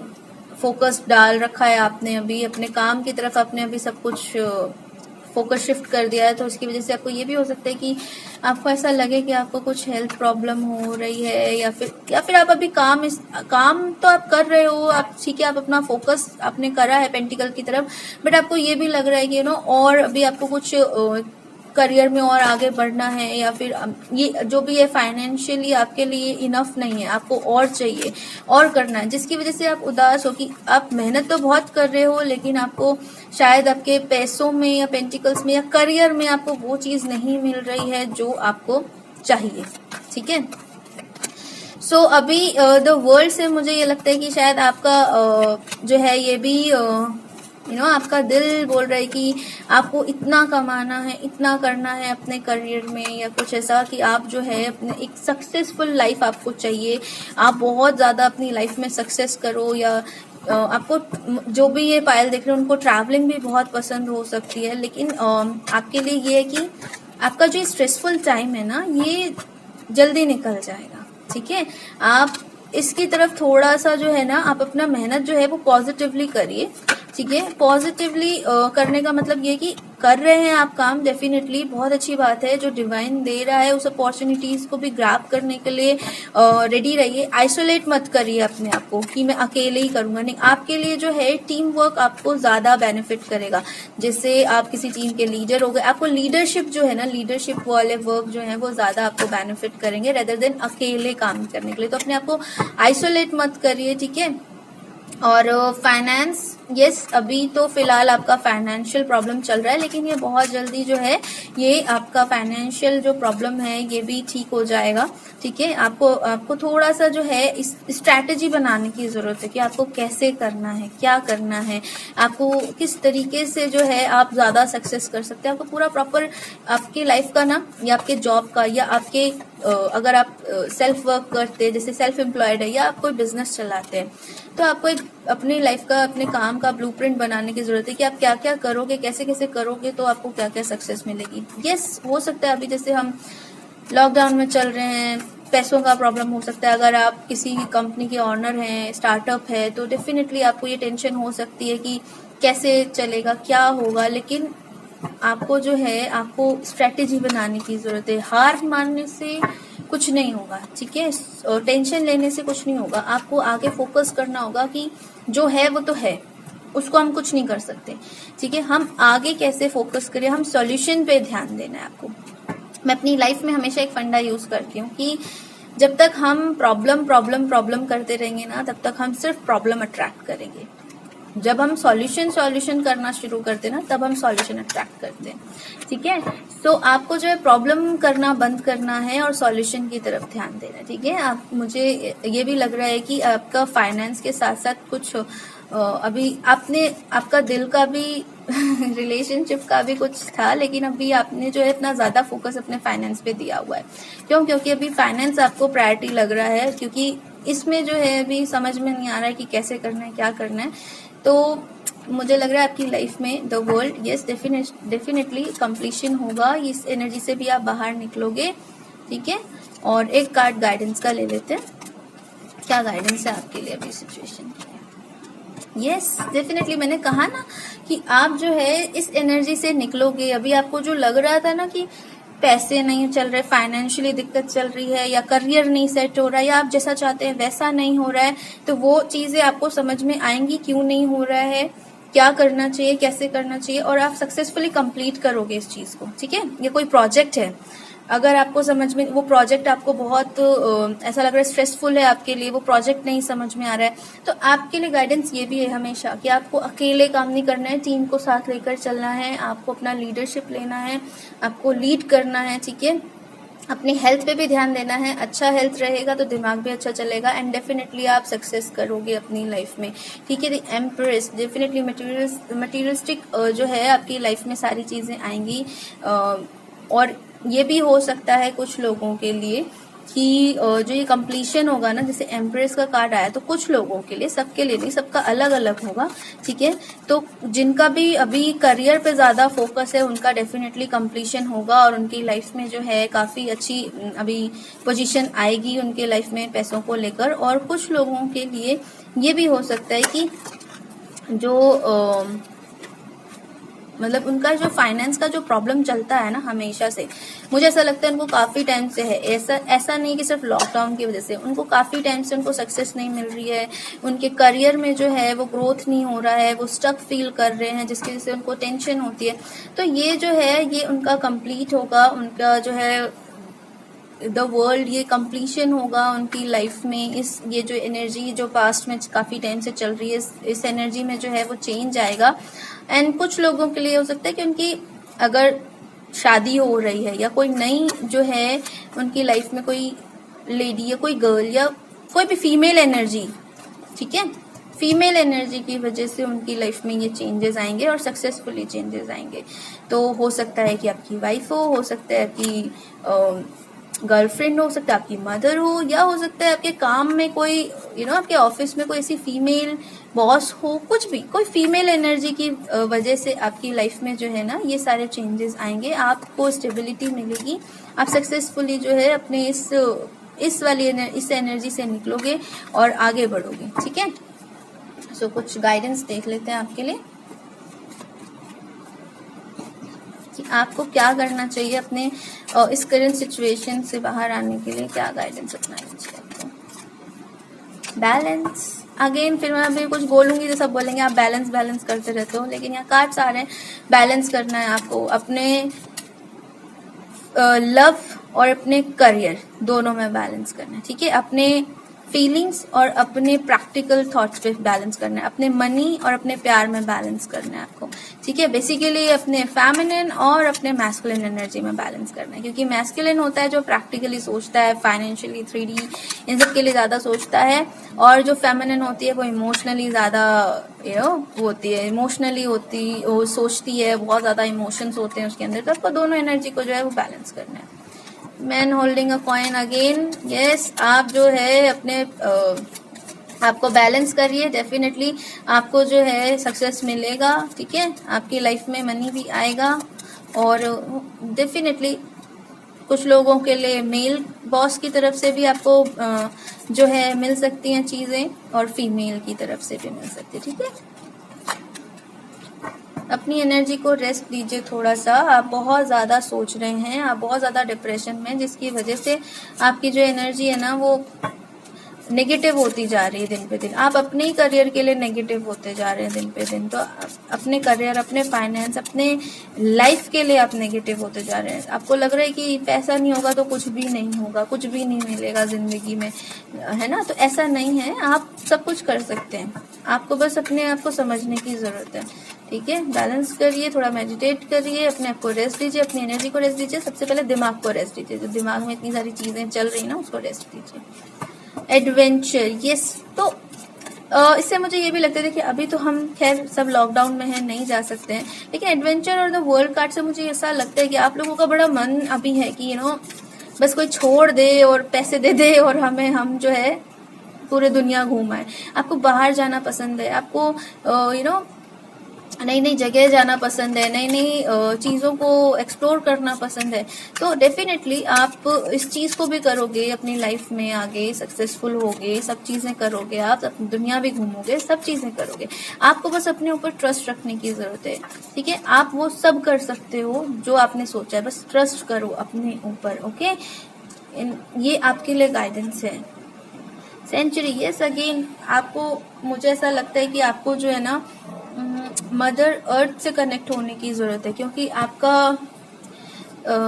फोकस डाल रखा है आपने, अभी अपने काम की तरफ आपने अभी सब कुछ फोकस शिफ्ट कर दिया है। तो उसकी वजह से आपको ये भी हो सकता है कि आपको ऐसा लगे कि आपको कुछ हेल्थ प्रॉब्लम हो रही है, या फिर आप अभी काम तो आप कर रहे हो, आप ठीक है, आप अपना फोकस आपने करा है पेंटिकल की तरफ, बट आपको ये भी लग रहा है कि और अभी आपको कुछ करियर में और आगे बढ़ना है, या फिर ये जो भी है फाइनेंशियली आपके लिए इनफ नहीं है, आपको और चाहिए, और करना है, जिसकी वजह से आप उदास हो कि आप मेहनत तो बहुत कर रहे हो लेकिन आपको शायद आपके पैसों में या पेंटिकल्स में या करियर में आपको वो चीज नहीं मिल रही है जो आपको चाहिए। ठीक है, सो अभी द वर्ल्ड से मुझे ये लगता है कि शायद आपका जो है ये भी आपका दिल बोल रहा है कि आपको इतना कमाना है, इतना करना है अपने करियर में, या कुछ ऐसा कि आप जो है अपने एक सक्सेसफुल लाइफ आपको चाहिए, आप बहुत ज्यादा अपनी लाइफ में सक्सेस करो, या आपको जो भी ये पायल देख रहे हैं उनको ट्रैवलिंग भी बहुत पसंद हो सकती है। लेकिन आपके लिए ये है कि आपका जो स्ट्रेसफुल टाइम है ना, ये जल्दी निकल जाएगा। ठीक है, आप इसकी तरफ थोड़ा सा जो है ना, आप अपना मेहनत जो है वो पॉजिटिवली करिए। ठीक है, पॉजिटिवली करने का मतलब ये कि कर रहे हैं आप काम, डेफिनेटली बहुत अच्छी बात है। जो डिवाइन दे रहा है उस अपॉर्चुनिटीज को भी ग्रैब करने के लिए रेडी रहिए। आइसोलेट मत करिए अपने आप को कि मैं अकेले ही करूंगा, नहीं। आपके लिए जो है टीम वर्क आपको ज्यादा बेनिफिट करेगा। जैसे आप किसी टीम के लीडर हो गए, आपको लीडरशिप जो है ना, लीडरशिप वाले वर्क जो है वो ज्यादा आपको बेनिफिट करेंगे रेदर देन अकेले काम करने के लिए। तो अपने आप को आइसोलेट मत करिए। ठीक है, और फाइनेंस, यस, अभी तो फिलहाल आपका फाइनेंशियल प्रॉब्लम चल रहा है, लेकिन ये बहुत जल्दी जो है ये आपका फाइनेंशियल जो प्रॉब्लम है ये भी ठीक हो जाएगा। ठीक है, आपको थोड़ा सा जो है स्ट्रैटेजी बनाने की जरूरत है कि आपको कैसे करना है, क्या करना है, आपको किस तरीके से जो है आप ज्यादा सक्सेस कर सकते हैं। आपको पूरा प्रॉपर आपकी लाइफ का ना, या आपके जॉब का, या आपके अगर आप सेल्फ वर्क करते हैं, जैसे सेल्फ एम्प्लॉयड है या आप कोई बिजनेस चलाते हैं, तो आपको एक अपनी लाइफ का, अपने काम का ब्लूप्रिंट बनाने की जरूरत है कि आप क्या क्या करोगे, कैसे कैसे करोगे तो आपको क्या क्या सक्सेस मिलेगी। यस, हो सकता है अभी जैसे हम लॉकडाउन में चल रहे हैं, पैसों का प्रॉब्लम हो सकता है। अगर आप किसी कंपनी के ऑनर हैं, स्टार्टअप है, तो डेफिनेटली आपको ये टेंशन हो सकती है कि कैसे चलेगा, क्या होगा। लेकिन आपको जो है, आपको स्ट्रेटेजी बनाने की जरूरत है। हार मानने से कुछ नहीं होगा, ठीक है, टेंशन लेने से कुछ नहीं होगा। आपको आगे फोकस करना होगा कि जो है वो तो है, उसको हम कुछ नहीं कर सकते, ठीक है। हम आगे कैसे फोकस करें, हम सॉल्यूशन पे ध्यान देना है आपको। मैं अपनी लाइफ में हमेशा एक फंडा यूज करती हूँ कि जब तक हम प्रॉब्लम प्रॉब्लम प्रॉब्लम करते रहेंगे ना, तब तक हम सिर्फ प्रॉब्लम अट्रैक्ट करेंगे। जब हम सॉल्यूशन करना शुरू करते हैं ना, तब हम सॉल्यूशन अट्रैक्ट करते हैं, ठीक है। तो आपको जो है प्रॉब्लम करना बंद करना है और सॉल्यूशन की तरफ ध्यान देना है, ठीक है। आप, मुझे ये भी लग रहा है कि आपका फाइनेंस के साथ साथ कुछ अभी आपका दिल का भी रिलेशनशिप का भी कुछ था, लेकिन अभी आपने जो है इतना ज्यादा फोकस अपने फाइनेंस पे दिया हुआ है। क्यों? क्योंकि अभी फाइनेंस आपको प्रायोरिटी लग रहा है, क्योंकि इसमें जो है अभी समझ में नहीं आ रहा है कि कैसे करना है, क्या करना है। तो मुझे लग रहा है आपकी लाइफ में the world, yes, definitely completion होगा। इस एनर्जी से भी आप बाहर निकलोगे, ठीक है। और एक कार्ड गाइडेंस का ले लेते हैं, क्या गाइडेंस है आपके लिए अभी सिचुएशन की। यस, डेफिनेटली मैंने कहा ना कि आप जो है इस एनर्जी से निकलोगे। अभी आपको जो लग रहा था ना कि पैसे नहीं चल रहे, फाइनेंशियली दिक्कत चल रही है, या करियर नहीं सेट हो रहा है, या आप जैसा चाहते हैं वैसा नहीं हो रहा है, तो वो चीजें आपको समझ में आएंगी क्यों नहीं हो रहा है, क्या करना चाहिए, कैसे करना चाहिए, और आप सक्सेसफुली कंप्लीट करोगे इस चीज को, ठीक है। ये कोई प्रोजेक्ट है, अगर आपको समझ में वो प्रोजेक्ट आपको बहुत ऐसा लग रहा है स्ट्रेसफुल है आपके लिए, वो प्रोजेक्ट नहीं समझ में आ रहा है, तो आपके लिए गाइडेंस ये भी है हमेशा कि आपको अकेले काम नहीं करना है, टीम को साथ लेकर चलना है, आपको अपना लीडरशिप लेना है, आपको लीड करना है, ठीक है। अपनी हेल्थ पे भी ध्यान देना है। अच्छा हेल्थ रहेगा तो दिमाग भी अच्छा चलेगा, एंड डेफिनेटली आप सक्सेस करोगे अपनी लाइफ में, ठीक है। द एम्प्रेस, डेफिनेटली मटीरियलिस्टिक जो है आपकी लाइफ में सारी चीजें आएंगी। और ये भी हो सकता है कुछ लोगों के लिए कि जो ये कंप्लीशन होगा ना, जैसे एम्प्रेस का कार्ड आया, तो कुछ लोगों के लिए, सबके लिए नहीं, सबका अलग अलग होगा, ठीक है। तो जिनका भी अभी करियर पे ज्यादा फोकस है, उनका डेफिनेटली कंप्लीशन होगा और उनकी लाइफ में जो है काफी अच्छी अभी पोजीशन आएगी उनके लाइफ में पैसों को लेकर। और कुछ लोगों के लिए ये भी हो सकता है कि जो मतलब उनका जो फाइनेंस का जो प्रॉब्लम चलता है ना हमेशा से, मुझे ऐसा लगता है उनको काफी टाइम से है। ऐसा नहीं कि सिर्फ लॉकडाउन की वजह से, उनको काफी टाइम से उनको सक्सेस नहीं मिल रही है, उनके करियर में जो है वो ग्रोथ नहीं हो रहा है, वो स्टक फील कर रहे हैं, जिसकी वजह से उनको टेंशन होती है। तो ये जो है ये उनका कंप्लीट होगा, उनका जो है द वर्ल्ड, ये कंप्लीशन होगा उनकी लाइफ में। इस ये जो एनर्जी जो पास्ट में काफी टाइम से चल रही है, इस एनर्जी में जो है वो चेंज आएगा। एंड कुछ लोगों के लिए हो सकता है कि उनकी अगर शादी हो रही है, या कोई नई जो है उनकी लाइफ में कोई लेडी या कोई गर्ल या कोई भी फीमेल एनर्जी, ठीक है, फीमेल एनर्जी की वजह से उनकी लाइफ में ये चेंजेस आएंगे और सक्सेसफुली चेंजेस आएंगे। तो हो सकता है कि आपकी वाइफ हो सकता है आपकी गर्लफ्रेंड हो सकता है, आपकी मदर हो, या हो सकता है आपके काम में कोई आपके ऑफिस में कोई ऐसी फीमेल बॉस हो, कुछ भी, कोई फीमेल एनर्जी की वजह से आपकी लाइफ में जो है ना ये सारे चेंजेस आएंगे। आपको स्टेबिलिटी मिलेगी, आप सक्सेसफुली जो है अपने इस एनर्जी से निकलोगे और आगे बढ़ोगे, ठीक है। सो कुछ गाइडेंस देख लेते हैं आपके लिए कि आपको क्या करना चाहिए अपने इस करंट सिचुएशन से बाहर आने के लिए, क्या गाइडेंस अपनाना चाहिए आपको। बैलेंस, अगेन फिर मैं अभी कुछ बोलूंगी तो सब बोलेंगे आप बैलेंस करते रहते हो, लेकिन यहाँ कार्ड्स आ रहे हैं, बैलेंस करना है आपको अपने लव और अपने करियर दोनों में बैलेंस करना है, ठीक है। अपने फीलिंग्स और अपने प्रैक्टिकल थॉट्स पे बैलेंस करना है, अपने मनी और अपने प्यार में बैलेंस करना है आपको, ठीक है। बेसिकली अपने फेमिनिन और अपने मैस्कुलिन एनर्जी में बैलेंस करना है, क्योंकि मैस्कुलिन होता है जो प्रैक्टिकली सोचता है, फाइनेंशियली, 3D इन सब के लिए ज्यादा सोचता है, और जो फेमिनिन होती है वो इमोशनली ज्यादा होती है, वो सोचती है, बहुत ज्यादा इमोशंस होते हैं उसके अंदर। तो आपको दोनों एनर्जी को जो है वो बैलेंस करना है। Man holding a coin again. Yes, आप जो है अपने आपको बैलेंस करिए, डेफिनेटली आपको जो है सक्सेस मिलेगा। ठीक है, आपकी लाइफ में मनी भी आएगा और डेफिनेटली कुछ लोगों के लिए मेल बॉस की तरफ से भी आपको जो है मिल सकती हैं चीजें, और फीमेल की तरफ से भी मिल सकती है। ठीक है, अपनी एनर्जी को रेस्ट दीजिए थोड़ा सा। आप बहुत ज्यादा सोच रहे हैं, आप बहुत ज्यादा डिप्रेशन में, जिसकी वजह से आपकी जो एनर्जी है ना वो नेगेटिव होती जा रही है दिन पे दिन। आप अपने ही करियर के लिए नेगेटिव होते जा रहे हैं दिन पे दिन। तो अपने करियर, अपने फाइनेंस, अपने लाइफ के लिए आप नेगेटिव होते जा रहे हैं। आपको लग रहा है कि पैसा नहीं होगा तो कुछ भी नहीं होगा, कुछ भी नहीं मिलेगा जिंदगी में, है ना। तो ऐसा नहीं है, आप सब कुछ कर सकते हैं। आपको बस अपने आप को समझने की जरूरत है। ठीक है, बैलेंस करिए, थोड़ा मेडिटेट करिए, अपने आप को रेस्ट दीजिए, अपनी एनर्जी को रेस्ट दीजिए। सबसे पहले दिमाग को रेस्ट दीजिए, जो दिमाग में इतनी सारी चीजें चल रही ना उसको रेस्ट दीजिए। Adventure, yes. तो इससे मुझे ये भी लगता है, देखिए अभी तो हम खैर सब लॉकडाउन में हैं, नहीं जा सकते हैं, लेकिन एडवेंचर और द वर्ल्ड कार्ड से मुझे ऐसा लगता है कि आप लोगों का बड़ा मन अभी है कि बस कोई छोड़ दे और पैसे दे दे और हम जो है पूरे दुनिया घूमाए। आपको बाहर जाना पसंद है, आपको नई नई जगह जाना पसंद है, नई नई चीजों को एक्सप्लोर करना पसंद है। तो डेफिनेटली आप इस चीज को भी करोगे अपनी लाइफ में, आगे सक्सेसफुल होगे, सब चीजें करोगे, आप दुनिया भी घूमोगे, सब चीजें करोगे। आपको बस अपने ऊपर ट्रस्ट रखने की जरूरत है। ठीक है, आप वो सब कर सकते हो जो आपने सोचा है, बस ट्रस्ट करो अपने ऊपर। ओके, ये आपके लिए गाइडेंस है। सेंचुरी, यस अगेन, आपको, मुझे ऐसा लगता है कि आपको जो है ना मदर अर्थ से कनेक्ट होने की जरूरत है, क्योंकि आपका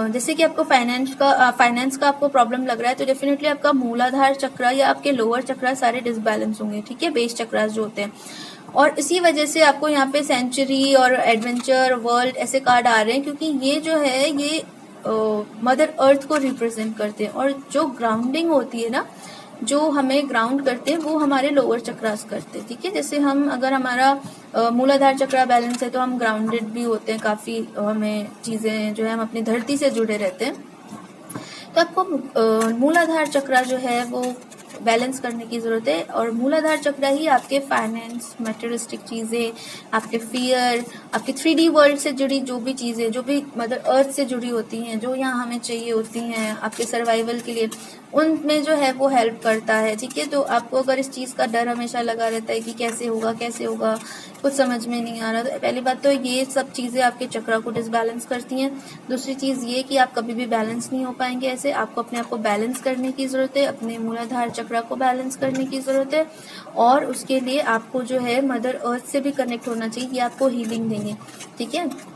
जैसे कि आपको फाइनेंस का आपको प्रॉब्लम लग रहा है, तो डेफिनेटली आपका मूलाधार चक्र या आपके लोअर चक्र सारे डिसबैलेंस होंगे। ठीक है, बेस चक्रास जो होते हैं, और इसी वजह से आपको यहाँ पे सेंचुरी और एडवेंचर, वर्ल्ड ऐसे कार्ड आ रहे हैं, क्योंकि ये जो है ये मदर अर्थ को रिप्रेजेंट करते हैं। और जो ग्राउंडिंग होती है ना, जो हमें ग्राउंड करते हैं, वो हमारे लोअर चक्रास करते हैं। ठीक है, जैसे अगर हमारा मूलाधार चक्र बैलेंस है तो हम ग्राउंडेड भी होते हैं, काफी हमें चीजें जो है हम अपनी धरती से जुड़े रहते हैं। तो आपको मूलाधार चक्र जो है वो बैलेंस करने की जरूरत है, और मूलाधार चक्र ही आपके फाइनेंस, मटेरियलिस्टिक चीजें, आपके फियर, आपके 3D वर्ल्ड से जुड़ी जो भी चीजें, जो भी मदर अर्थ से जुड़ी होती हैं, जो यहाँ हमें चाहिए होती हैं आपके सर्वाइवल के लिए, उनमें जो है वो हेल्प करता है। ठीक है, तो आपको अगर इस चीज का डर हमेशा लगा रहता है कि कैसे होगा, कुछ समझ में नहीं आ रहा, तो पहली बात तो ये सब चीजें आपके चक्र को डिसबैलेंस करती हैं। दूसरी चीज ये कि आप कभी भी बैलेंस नहीं हो पाएंगे ऐसे। आपको अपने आप को बैलेंस करने की जरूरत है, अपने मूलाधार चक्र को बैलेंस करने की जरूरत है, और उसके लिए आपको जो है मदर अर्थ से भी कनेक्ट होना चाहिए, ये आपको हीलिंग देंगे। ठीक है,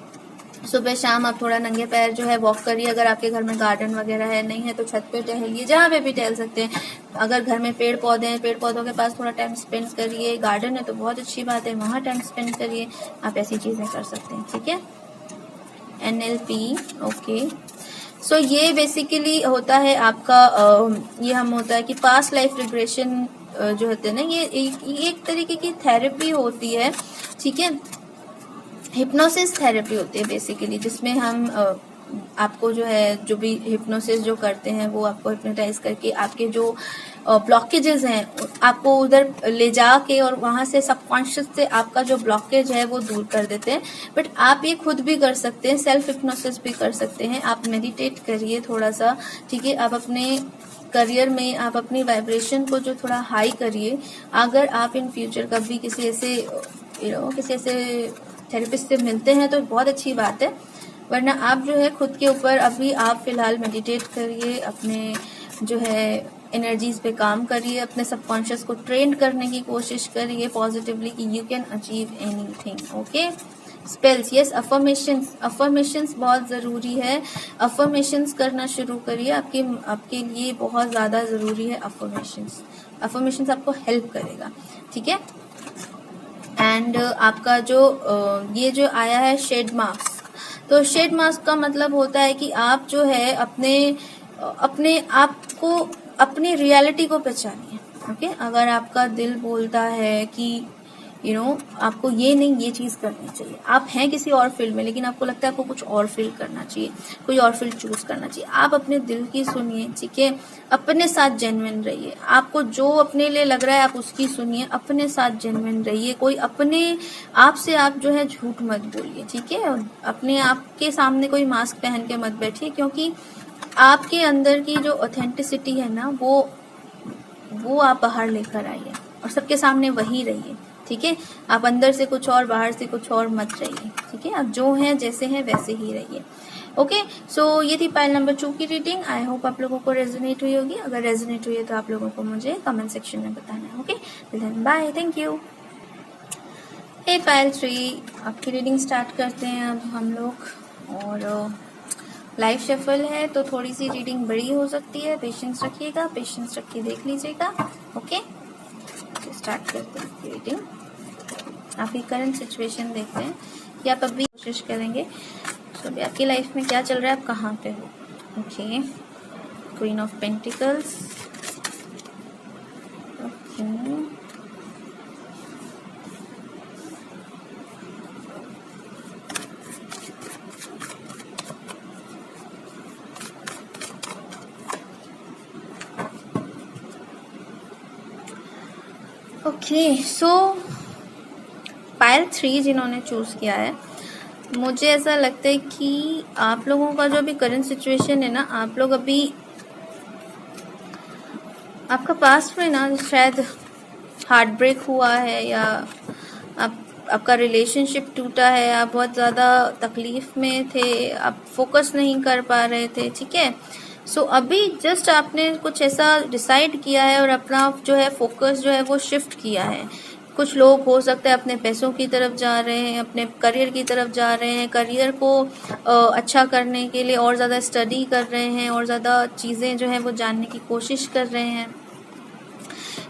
सुबह शाम आप थोड़ा नंगे पैर जो है वॉक करिए। अगर आपके घर में गार्डन वगैरह है, नहीं है तो छत पे टहलिए, जहाँ पे भी टहल सकते हैं। अगर घर में पेड़ पौधे हैं, पेड़ पौधों के पास थोड़ा टाइम स्पेंड करिए। गार्डन है तो बहुत अच्छी बात है, वहां टाइम स्पेंड करिए। आप ऐसी चीजें कर सकते हैं। ठीक है, NLP, ओके। सो ये बेसिकली होता है आपका ये होता है कि पास्ट लाइफ रिग्रेशन जो होते हैं ना, ये एक तरीके की थेरेपी होती है। ठीक है, हिप्नोसिस थेरेपी होती है बेसिकली, जिसमें हम आपको जो है, जो भी हिप्नोसिस जो करते हैं वो आपको हिप्नोटाइज करके आपके जो ब्लॉकेजेस हैं आपको उधर ले जाके, और वहां से सबकॉन्शियस से आपका जो ब्लॉकेज है वो दूर कर देते हैं। बट आप ये खुद भी कर सकते हैं, सेल्फ हिप्नोसिस भी कर सकते हैं। आप मेडिटेट करिए थोड़ा सा। ठीक है, आप अपने करियर में आप अपनी वाइब्रेशन को जो थोड़ा हाई करिए। अगर आप इन फ्यूचर कभी किसी ऐसे थेरेपिस्ट से मिलते हैं तो बहुत अच्छी बात है, वरना आप जो है खुद के ऊपर अभी आप फिलहाल मेडिटेट करिए, अपने जो है एनर्जीज पे काम करिए, अपने सबकॉन्शियस को ट्रेन करने की कोशिश करिए पॉजिटिवली कि you can achieve anything. Okay, spells, yes, affirmations बहुत जरूरी है। अफर्मेशंस करना शुरू करिए, आपके लिए बहुत ज्यादा जरूरी है अफर्मेशंस आपको हेल्प करेगा। ठीक है, एंड आपका जो ये जो आया है शेड मास्क, तो शेड मास्क का मतलब होता है कि आप जो है अपने आप को, अपनी रियलिटी को पहचानिए। ओके, अगर आपका दिल बोलता है कि आपको ये नहीं ये चीज़ करनी चाहिए। आप हैं किसी और फील्ड में लेकिन आपको लगता है आपको कुछ और फील्ड करना चाहिए, कोई और फील्ड चूज करना चाहिए। आप अपने दिल की सुनिए, ठीक है, अपने साथ जेन्युइन रहिए। आपको जो अपने लिए लग रहा है आप उसकी सुनिए, अपने साथ जेन्युइन रहिए। कोई अपने आप से आप जो है झूठ मत बोलिए, ठीक है। अपने आप के सामने कोई मास्क पहन के मत बैठिए, क्योंकि आपके अंदर की जो ऑथेंटिसिटी है ना वो आप बाहर लेकर आइए और सबके सामने वही रहिए, ठीक है। आप अंदर से कुछ और बाहर से कुछ और मत रहिए, ठीक है। आप जो हैं जैसे हैं वैसे ही रहिए। ओके, सो ये थी पाइल नंबर 2 की रीडिंग। आई होप आप लोगों को रेजोनेट हुई होगी। अगर रेजोनेट हुई है तो आप लोगों को मुझे कमेंट सेक्शन में बताना है। Okay, then bye, thank you. Pile 3 आपकी रीडिंग स्टार्ट करते हैं अब हम लोग। और लाइव शफल है तो थोड़ी सी रीडिंग बड़ी हो सकती है, पेशेंस रखिएगा, पेशेंस रख के देख लीजिएगा। ओके, तो स्टार्ट करते हैं रीडिंग। आपकी करंट सिचुएशन देखते हैं कि आप अभी कोशिश करेंगे तो अभी आपकी लाइफ में क्या चल रहा है, आप कहाँ पे हो। Okay, queen of pentacles. Okay, so pile 3 जिन्होंने चूज किया है, मुझे ऐसा लगता है कि आप लोगों का जो अभी करंट सिचुएशन है ना, आप लोग अभी आपका पास्ट में ना शायद हार्ट ब्रेक हुआ है या आपका रिलेशनशिप टूटा है, आप बहुत ज़्यादा तकलीफ में थे, आप फोकस नहीं कर पा रहे थे, ठीक है। सो अभी जस्ट आपने कुछ ऐसा डिसाइड किया है और अपना जो है फोकस जो है वो शिफ्ट किया है। कुछ लोग हो सकता है अपने पैसों की तरफ जा रहे हैं, अपने करियर की तरफ जा रहे हैं, करियर को अच्छा करने के लिए और ज़्यादा स्टडी कर रहे हैं और ज़्यादा चीज़ें जो है वो जानने की कोशिश कर रहे हैं,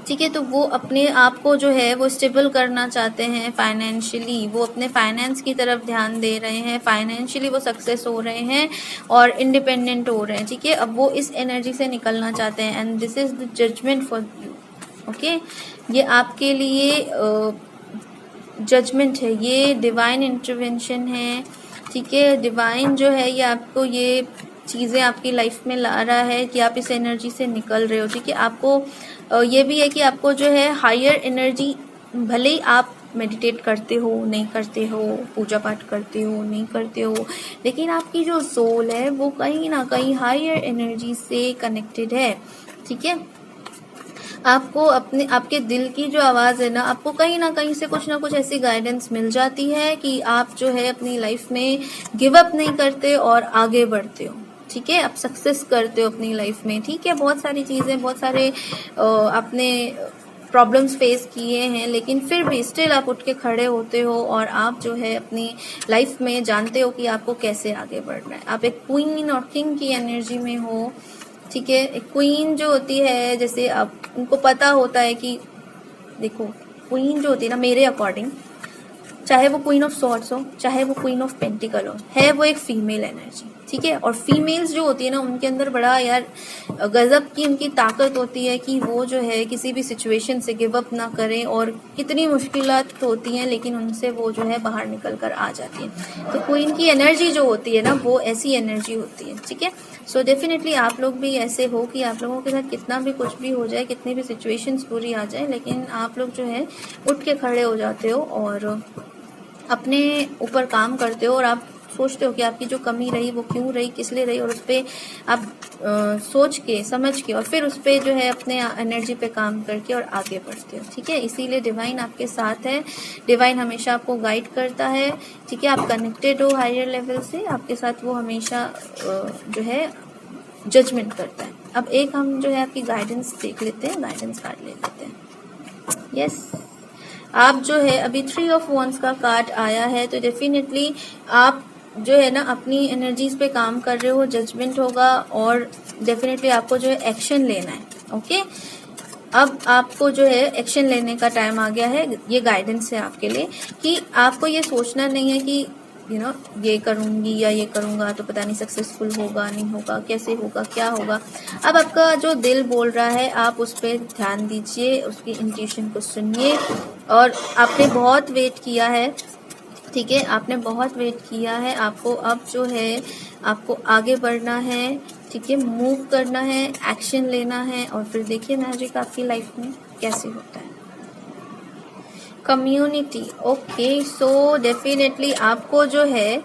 ठीक है। तो वो अपने आप को जो है वो स्टेबल करना चाहते हैं फाइनेंशियली, वो अपने फाइनेंस की तरफ ध्यान दे रहे हैं, फाइनेंशियली वो सक्सेस हो रहे हैं और इंडिपेंडेंट हो रहे हैं, ठीक है। अब वो इस एनर्जी से निकलना चाहते हैं and this is the judgement for you. Okay, ये आपके लिए जजमेंट है, ये डिवाइन इंटरवेंशन है, ठीक है। डिवाइन जो है ये आपको ये चीज़ें आपकी लाइफ में ला रहा है कि आप इस एनर्जी से निकल रहे हो, ठीक है। आपको ये भी है कि आपको जो है हायर एनर्जी, भले ही आप मेडिटेट करते हो नहीं करते हो, पूजा पाठ करते हो नहीं करते हो, लेकिन आपकी जो सोल है वो कहीं ना कहीं हायर एनर्जी से कनेक्टेड है, ठीक है। आपको अपने आपके दिल की जो आवाज़ है ना, आपको कहीं ना कहीं से कुछ ना कुछ ऐसी गाइडेंस मिल जाती है कि आप जो है अपनी लाइफ में गिव अप नहीं करते और आगे बढ़ते हो, ठीक है। आप सक्सेस करते हो अपनी लाइफ में, ठीक है। बहुत सारी चीज़ें, बहुत सारे आपने प्रॉब्लम्स फेस किए हैं, लेकिन फिर भी स्टिल आप उठ के खड़े होते हो और आप जो है अपनी लाइफ में जानते हो कि आपको कैसे आगे बढ़ना है। आप एक क्वीन और किंग की एनर्जी में हो, ठीक है। एक क्वीन जो होती है, जैसे आप उनको पता होता है कि देखो क्वीन जो होती है ना, मेरे अकॉर्डिंग, चाहे वो क्वीन ऑफ सॉर्ड्स हो, चाहे वो क्वीन ऑफ पेंटिकल हो, है वो एक फीमेल एनर्जी, ठीक है। और फीमेल्स जो होती है ना, उनके अंदर बड़ा यार गजब की उनकी ताकत होती है कि वो जो है किसी भी सिचुएशन से गिव अप ना करें, और कितनी मुश्किलात होती हैं लेकिन उनसे वो जो है बाहर निकल कर आ जाती है। तो क्वीन की एनर्जी जो होती है ना, वो ऐसी एनर्जी होती है, ठीक है। सो डेफिनेटली आप लोग भी ऐसे हो कि आप लोगों के साथ कितना भी कुछ भी हो जाए, कितनी भी सिचुएशंस बुरी आ जाए, लेकिन आप लोग जो है उठ के खड़े हो जाते हो और अपने ऊपर काम करते हो और आप सोचते हो कि आपकी जो कमी रही वो क्यों रही, किस लिए रही, और उस पर आप सोच के समझ के और फिर उस पर जो है अपने एनर्जी पे काम करके और आगे बढ़ते हो, ठीक है। इसीलिए डिवाइन आपके साथ है, डिवाइन हमेशा आपको गाइड करता है, ठीक है। आप कनेक्टेड हो हायर लेवल से, आपके साथ वो हमेशा जो है जजमेंट करता है। अब एक हम जो है आपकी गाइडेंस देख लेते हैं, गाइडेंस कार्ड ले लेते हैं। यस, आप जो है अभी 3 ऑफ वॉन्ड्स का कार्ड आया है, तो डेफिनेटली आप जो है ना अपनी एनर्जीज पे काम कर रहे हो, जजमेंट होगा और डेफिनेटली आपको जो है एक्शन लेना है, ओके। अब आपको जो है एक्शन लेने का टाइम आ गया है। ये गाइडेंस है आपके लिए कि आपको ये सोचना नहीं है कि ये करूँगी या ये करूँगा तो पता नहीं सक्सेसफुल होगा नहीं होगा, कैसे होगा, क्या होगा। अब आपका जो दिल बोल रहा है आप उस पर ध्यान दीजिए, उसकी इंट्यूशन को सुनिए। और आपने बहुत वेट किया है, ठीक है, आपने बहुत वेट किया है, आपको अब जो है आपको आगे बढ़ना है, ठीक है, मूव करना है, एक्शन लेना है और फिर देखिए मैजिक आपकी लाइफ में कैसे होता है। कम्युनिटी, ओके, सो डेफिनेटली आपको जो है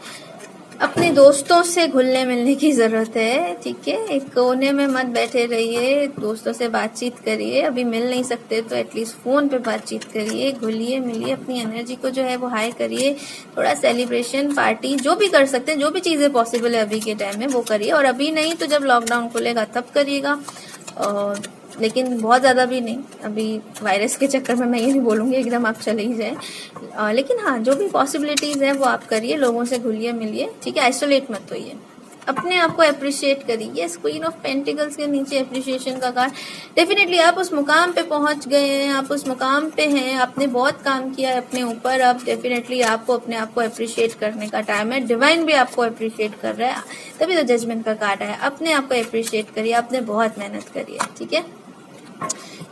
अपने दोस्तों से घुलने मिलने की ज़रूरत है, ठीक है। एक कोने में मत बैठे रहिए, दोस्तों से बातचीत करिए। अभी मिल नहीं सकते तो एटलीस्ट फ़ोन पे बातचीत करिए, घुलिए मिलिए, अपनी एनर्जी को जो है वो हाई करिए। थोड़ा सेलिब्रेशन पार्टी जो भी कर सकते हैं, जो भी चीज़ें पॉसिबल है अभी के टाइम में वो करिए। और अभी नहीं तो जब लॉकडाउन खुलेगा तब करिएगा, और लेकिन बहुत ज़्यादा भी नहीं। अभी वायरस के चक्कर में मैं ये नहीं बोलूँगी एकदम आप चले ही जाए, लेकिन हाँ जो भी पॉसिबिलिटीज़ हैं वो आप करिए, लोगों से घुलिए मिलिए, ठीक है, आइसोलेट मत होइए, अपने आप को अप्रिशिएट करिए। यस, क्वीन ऑफ पेंटिकल्स के नीचे अप्रिशिएशन का कार्ड। डेफिनेटली आप उस मुकाम पे पहुंच गए हैं, आप उस मुकाम पे हैं, आपने बहुत काम किया है अपने ऊपर। अब डेफिनेटली आपको अपने आप को अप्रिशिएट करने का टाइम है। डिवाइन भी आपको अप्रिशिएट कर रहा है, तभी तो जजमेंट का कार्ड है। अपने आप को अप्रिशिएट करिए, आपने बहुत मेहनत करी है, ठीक है।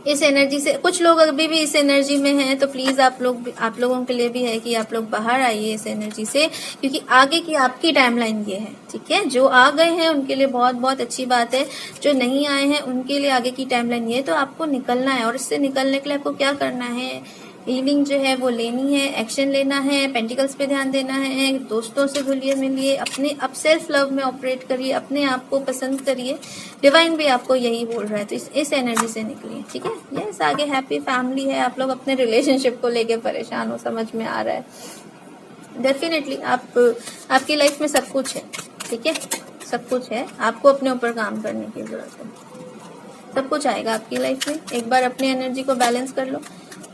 इस एनर्जी से कुछ लोग अभी भी इस एनर्जी में हैं, तो प्लीज आप लोगों के लिए भी है कि आप लोग बाहर आइए इस एनर्जी से, क्योंकि आगे की आपकी टाइमलाइन ये है, ठीक है। जो आ गए हैं उनके लिए बहुत बहुत अच्छी बात है, जो नहीं आए हैं उनके लिए आगे की टाइमलाइन ये है। तो आपको निकलना है, और इससे निकलने के लिए आपको क्या करना है, हीलिंग जो है वो लेनी है, एक्शन लेना है, पेंटिकल्स पे ध्यान देना है, दोस्तों से घुलिए मिलिए, अपने अब सेल्फ लव में ऑपरेट करिए, अपने आप को पसंद करिए। डिवाइन भी आपको यही बोल रहा है, तो इस एनर्जी से निकलिए, ठीक है। यस, आगे हैप्पी फैमिली है। आप लोग अपने रिलेशनशिप को लेके परेशान हो, समझ में आ रहा है। डेफिनेटली आपकी लाइफ में सब कुछ है, ठीक है, सब कुछ है, आपको अपने ऊपर काम करने की जरूरत है। सब कुछ आएगा आपकी लाइफ में। एक बार अपनी एनर्जी को बैलेंस कर लो,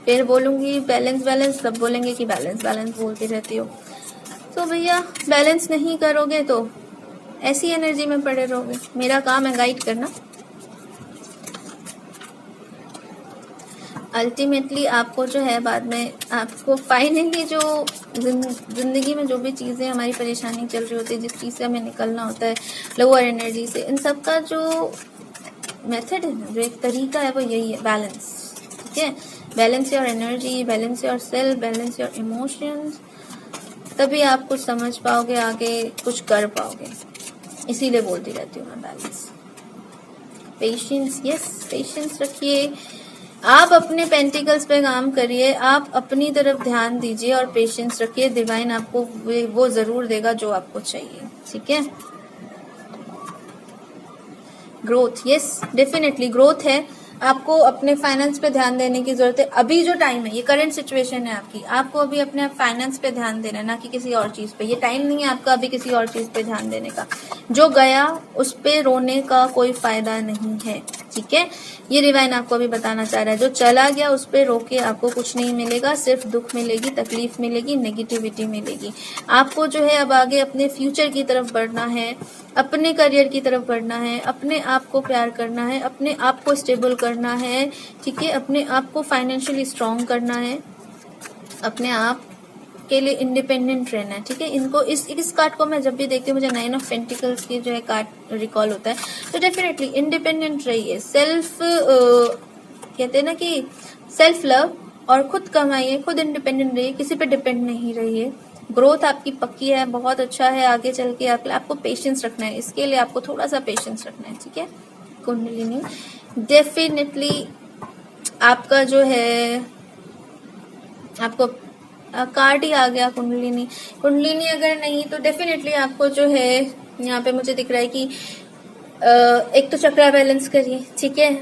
फिर बोलूंगी बैलेंस बैलेंस, सब बोलेंगे कि बैलेंस बैलेंस बोलती रहती हो। तो भैया बैलेंस नहीं करोगे तो ऐसी एनर्जी में पड़े रहोगे। मेरा काम है गाइड करना। अल्टीमेटली आपको जो है बाद में आपको फाइनली जो जिंदगी में जो भी चीज़ें हमारी परेशानी चल रही होती है, जिस चीज़ से हमें निकलना होता है लोअर एनर्जी से, इन सब का जो मेथड है ना, जो एक तरीका है वो यही है, बैलेंस, ठीक है। Balance your energy, balance your self, balance your emotions, तभी आप कुछ समझ पाओगे, आगे कुछ कर पाओगे। इसीलिए बोलती रहती हूँ मैं बैलेंस। पेशेंस, यस, पेशेंस रखिए। आप अपने पेंटिकल्स पे काम करिए, आप अपनी तरफ ध्यान दीजिए और पेशेंस रखिए। डिवाइन आपको वो जरूर देगा जो आपको चाहिए, ठीक है। ग्रोथ, यस, डेफिनेटली ग्रोथ है। आपको अपने फाइनेंस पे ध्यान देने की जरूरत है। अभी जो टाइम है, ये करंट सिचुएशन है आपकी, आपको अभी अपने फाइनेंस पे ध्यान देना है, ना कि किसी और चीज पे। ये टाइम नहीं है आपका अभी किसी और चीज पे ध्यान देने का। जो गया उस पे रोने का कोई फायदा नहीं है, ठीक है। ये डिवाइन आपको अभी बताना चाह रहा है। जो चला गया उस पे रोके आपको कुछ नहीं मिलेगा, सिर्फ दुख मिलेगी, तकलीफ मिलेगी, नेगेटिविटी मिलेगी। आपको जो है अब आगे अपने फ्यूचर की तरफ बढ़ना है, अपने करियर की तरफ बढ़ना है, अपने आप को प्यार करना है, अपने आप को स्टेबल करना है, ठीक है, अपने आप को फाइनेंशियली स्ट्रांग करना है, अपने आप के लिए इंडिपेंडेंट रहना है, ठीक है। इनको इस कार्ड को मैं जब भी देखती हूँ मुझे 9 ऑफ पेंटिकल्स की जो है कार्ड रिकॉल होता है। तो डेफिनेटली इंडिपेंडेंट रहिए, सेल्फ कहते हैं ना कि सेल्फ लव, और खुद कमाइए, खुद इंडिपेंडेंट रहिए, किसी पे डिपेंड नहीं रहिए। ग्रोथ आपकी पक्की है, बहुत अच्छा है। आगे चल के आपको पेशेंस रखना है, इसके लिए आपको थोड़ा सा पेशेंस रखना है, ठीक है। कुंडलिनी डेफिनेटली आपका जो है, आपको कार्ड ही आ गया कुंडलिनी। कुंडलिनी अगर नहीं तो डेफिनेटली आपको जो है यहाँ पे मुझे दिख रहा है कि एक तो चक्रा बैलेंस करिए, ठीक है।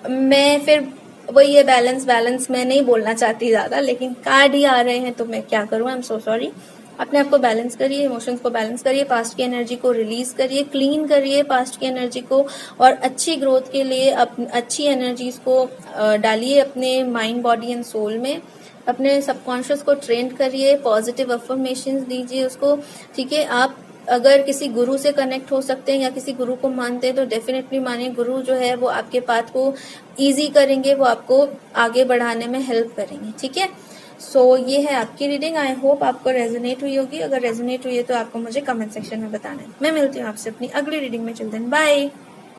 मैं फिर वही है बैलेंस मैं नहीं बोलना चाहती ज्यादा, लेकिन कार्ड ही आ रहे हैं तो मैं क्या करूँ, आई एम सो सॉरी। अपने आप को बैलेंस करिए, इमोशंस को बैलेंस करिए, पास्ट की एनर्जी को रिलीज करिए, क्लीन करिए पास्ट की एनर्जी को, और अच्छी ग्रोथ के लिए अच्छी एनर्जीज को डालिए अपने माइंड, बॉडी एंड सोल में। अपने सबकॉन्शियस को ट्रेन करिए, पॉजिटिव अफर्मेशंस दीजिए उसको, ठीक है। आप अगर किसी गुरु से कनेक्ट हो सकते हैं या किसी गुरु को मानते हैं तो डेफिनेटली मानिए, गुरु जो है वो आपके पाथ को ईजी करेंगे, वो आपको आगे बढ़ाने में हेल्प करेंगे। ठीक है, सो ये है आपकी रीडिंग। आई होप आपको रेजोनेट हुई होगी। अगर रेजोनेट हुई है तो आपको मुझे कमेंट सेक्शन में बताना है। मैं मिलती हूँ आपसे अपनी अगली रीडिंग में। Children, bye.